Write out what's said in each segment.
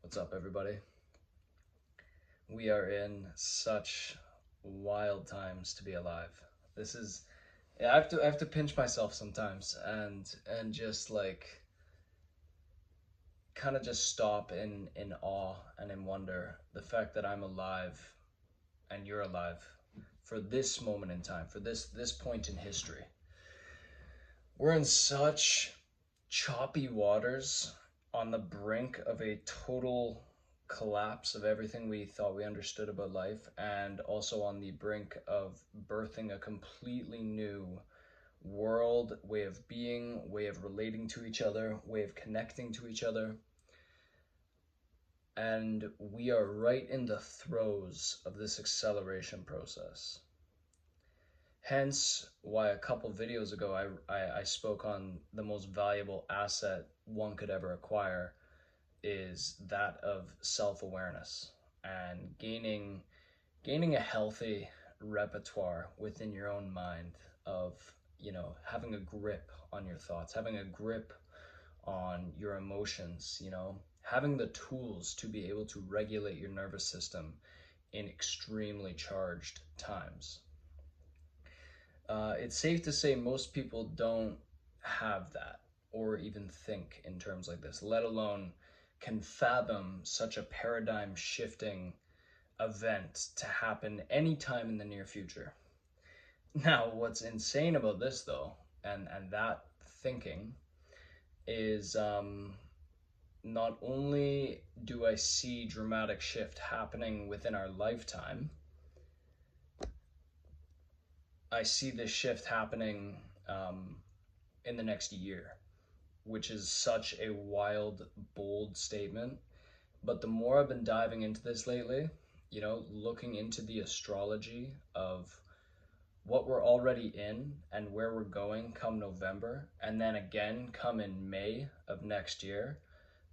What's up, everybody? We are in such wild times to be alive. This is, yeah, I have to pinch myself sometimes and just like kind of just stop in awe and in wonder the fact that I'm alive and you're alive for this moment in time, for this point in history. We're in such choppy waters on the brink of a total collapse of everything we thought we understood about life, and also on the brink of birthing a completely new world, way of being, way of relating to each other, way of connecting to each other. And we are right in the throes of this acceleration process. Hence why a couple videos ago I spoke on the most valuable asset one could ever acquire is that of self-awareness and gaining a healthy repertoire within your own mind of, having a grip on your thoughts, having a grip on your emotions, having the tools to be able to regulate your nervous system in extremely charged times. It's safe to say most people don't have that or even think in terms like this, let alone can fathom such a paradigm shifting event to happen anytime in the near future. Now, what's insane about this though, and that thinking is not only do I see dramatic shift happening within our lifetime, I see this shift happening in the next year, which is such a wild, bold statement. But the more I've been diving into this lately, looking into the astrology of what we're already in and where we're going come November, and then again come in May of next year,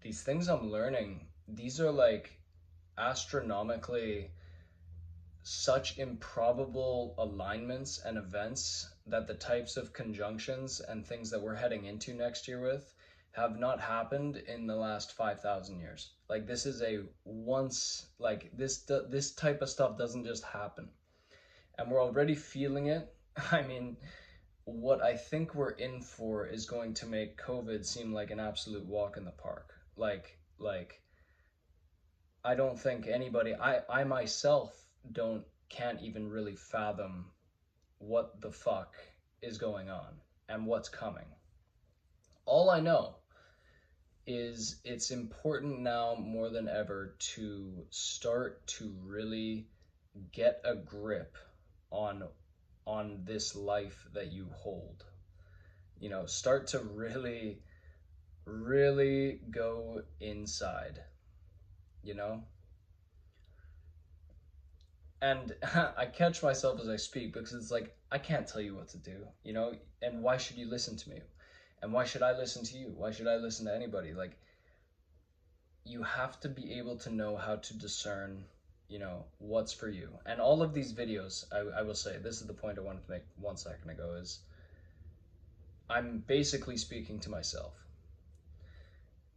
these things I'm learning, these are like astronomically such improbable alignments and events that the types of conjunctions and things that we're heading into next year with have not happened in the last 5,000 years. Like this is a once, like this type of stuff doesn't just happen. And we're already feeling it. I mean, what I think we're in for is going to make COVID seem like an absolute walk in the park. Like I don't think anybody, I myself can't even really fathom what the fuck is going on and what's coming. All I know is it's important now more than ever to start to really get a grip on this life that you hold. Start to really go inside, you know? And I catch myself as I speak because it's like, I can't tell you what to do, and why should you listen to me? And why should I listen to you? Why should I listen to anybody? Like, you have to be able to know how to discern, what's for you. And all of these videos, I will say, this is the point I wanted to make 1 second ago, is I'm basically speaking to myself.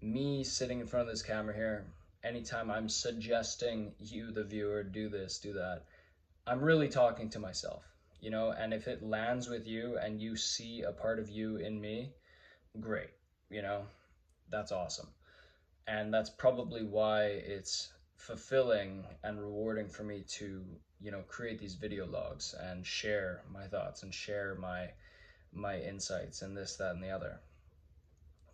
Me sitting in front of this camera here, anytime I'm suggesting you, the viewer, do this, do that, I'm really talking to myself, and if it lands with you and you see a part of you in me, great, that's awesome. And that's probably why it's fulfilling and rewarding for me to, create these video logs and share my thoughts and share my insights and this, that, and the other.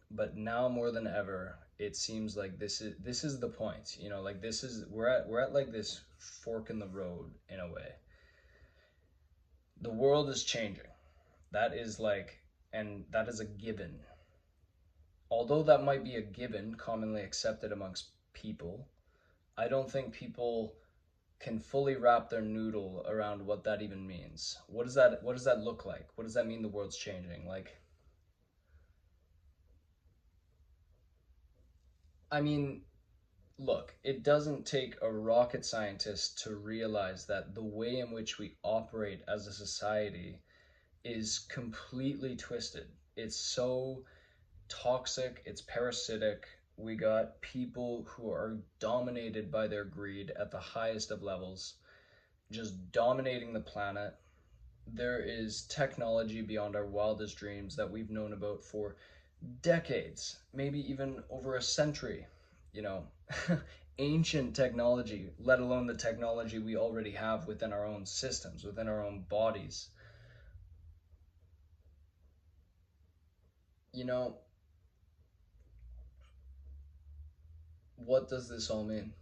But now more than ever, it seems like this is the point, like we're at like this fork in the road in a way. The world is changing. That is like, and that is a given. Although that might be a given commonly accepted amongst people, I don't think people can fully wrap their noodle around what that even means. What does that look like? What does that mean the world's changing? Like, I mean, look, it doesn't take a rocket scientist to realize that the way in which we operate as a society is completely twisted. It's so toxic, it's parasitic. We got people who are dominated by their greed at the highest of levels, just dominating the planet. There is technology beyond our wildest dreams that we've known about for decades, maybe even over a century, you know, ancient technology, let alone the technology we already have within our own systems, within our own bodies. You know, what does this all mean?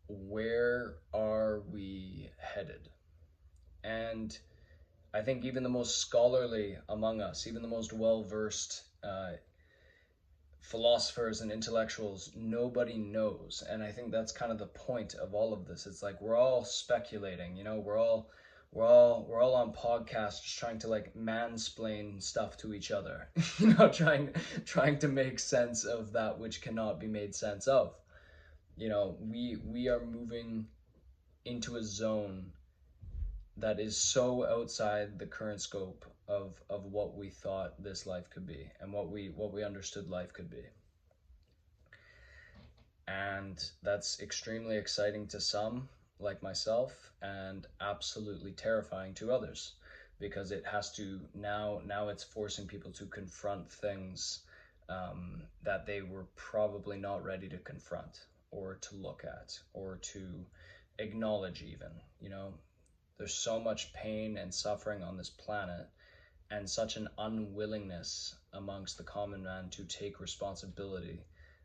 Where are we headed? And I think even the most scholarly among us, even the most well-versed philosophers and intellectuals, nobody knows. And I think that's kind of the point of all of this. It's like we're all speculating, you know, we're all on podcasts just trying to like mansplain stuff to each other, you know, trying to make sense of that which cannot be made sense of. You know, we are moving into a zone that is so outside the current scope of what we thought this life could be and what we understood life could be. And that's extremely exciting to some, like myself, and absolutely terrifying to others, because it has to now it's forcing people to confront things that they were probably not ready to confront or to look at or to acknowledge even, you know. There's so much pain and suffering on this planet, and such an unwillingness amongst the common man to take responsibility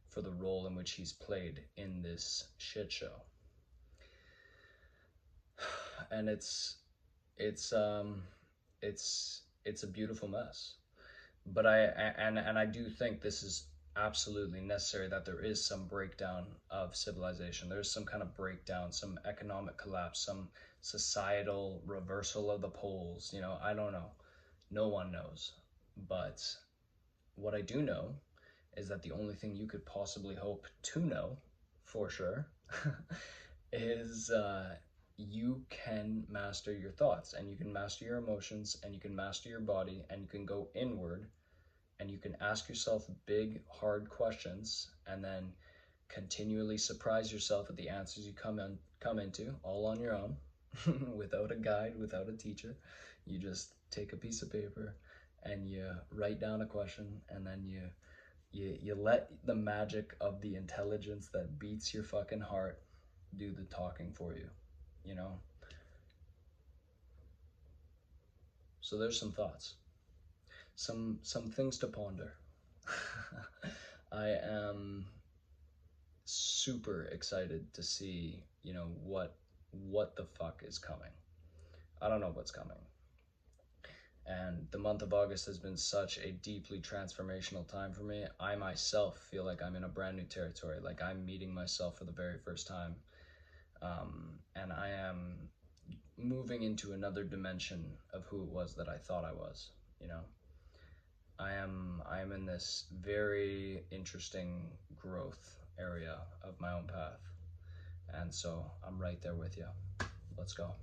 for the role in which he's played in this shit show. And it's a beautiful mess. But I do think this is absolutely necessary, that there is some breakdown of civilization. There's some kind of breakdown, some economic collapse, some societal reversal of the poles. You know, I don't know. No one knows. But what I do know is that the only thing you could possibly hope to know for sure is you can master your thoughts, and you can master your emotions, and you can master your body, and you can go inward, and you can ask yourself big, hard questions, and then continually surprise yourself at the answers you come into all on your own, without a guide, without a teacher. You just take a piece of paper and you write down a question, and then you let the magic of the intelligence that beats your fucking heart do the talking for you, you know? So there's some thoughts, some things to ponder. I am super excited to see, you know, what the fuck is coming. I don't know what's coming. And the month of August has been such a deeply transformational time for me. I myself feel like I'm in a brand new territory, like I'm meeting myself for the very first time. And I am moving into another dimension of who it was that I thought I was, you know. I am in this very interesting growth area of my own path. And so I'm right there with you. Let's go.